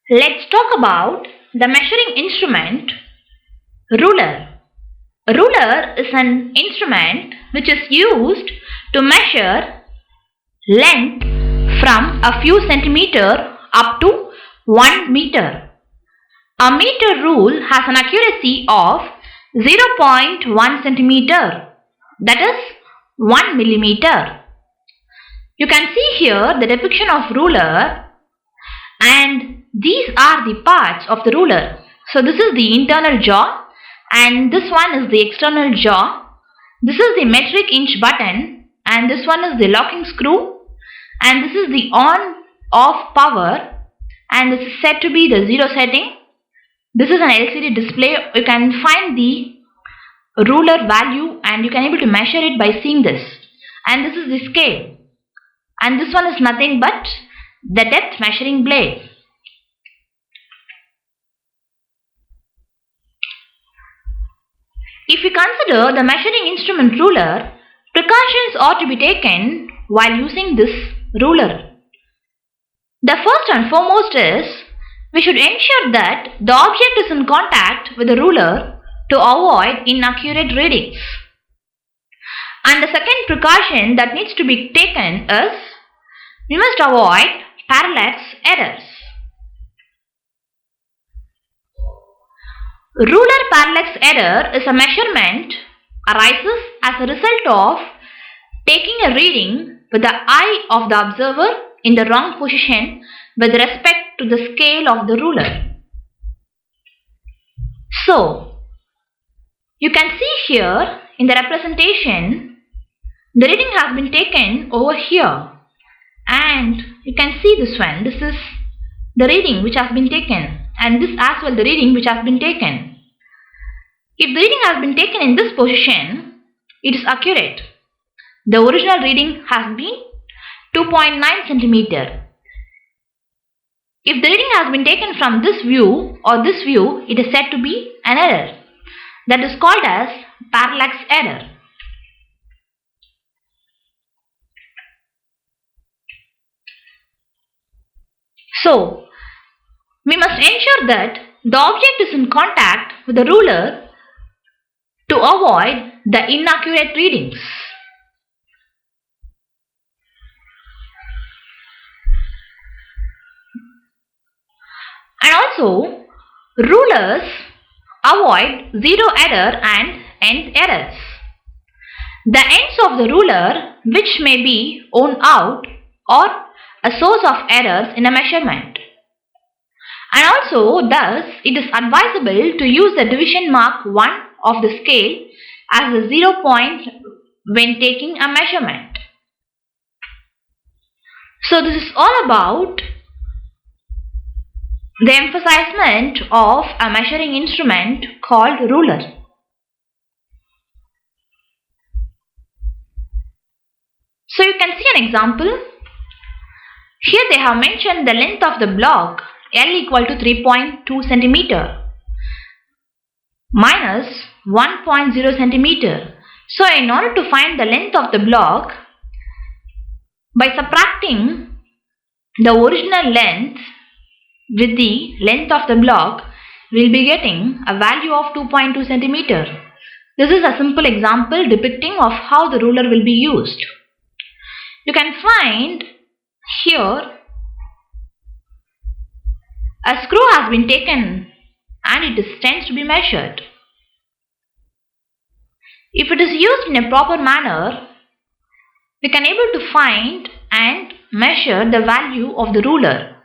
Let's talk about the measuring instrument ruler. A ruler is an instrument which is used to measure length from a few centimeter up to 1 meter. A meter rule has an accuracy of 0.1 centimeter, that is 1 millimeter. You can see here the depiction of ruler, and these are the parts of the ruler. So this is the internal jaw and this one is the external jaw. This is the metric inch button and this one is the locking screw, and this is the on off power, and this is said to be the 0 setting. This is an LCD display. You can find the ruler value and you can able to measure it by seeing this. And this is the scale. And this one is nothing but the depth measuring blade. If we consider the measuring instrument ruler, precautions ought to be taken while using this ruler. The first and foremost is, we should ensure that the object is in contact with the ruler to avoid inaccurate readings. And the second precaution that needs to be taken is, we must avoid parallax errors. Ruler parallax error is a measurement arises as a result of taking a reading with the eye of the observer in the wrong position with respect to the scale of the ruler. So, you can see here in the representation, the reading has been taken over here, and you can see this one. This is the reading which has been taken, and this as well the reading which has been taken. If the reading has been taken in this position, it is accurate. The original reading has been 2.9 centimeter. If the reading has been taken from this view or this view, it is said to be an error. That is called as parallax error. So, we must ensure that the object is in contact with the ruler to avoid the inaccurate readings. And also, rulers avoid zero error and end errors. The ends of the ruler which may be worn out or a source of errors in a measurement. And also, thus, it is advisable to use the division mark 1 of the scale as a 0 point when taking a measurement. So, this is all about the emphasizement of a measuring instrument called ruler. So you can see an example. Here they have mentioned the length of the block L equal to 3.2 centimeter minus 1.0 centimeter. So in order to find the length of the block, by subtracting the original length with the length of the block, we will be getting a value of 2.2 centimeter. This is a simple example depicting of how the ruler will be used. You can find here a screw has been taken and it tends to be measured. If it is used in a proper manner, we can able to find and measure the value of the ruler.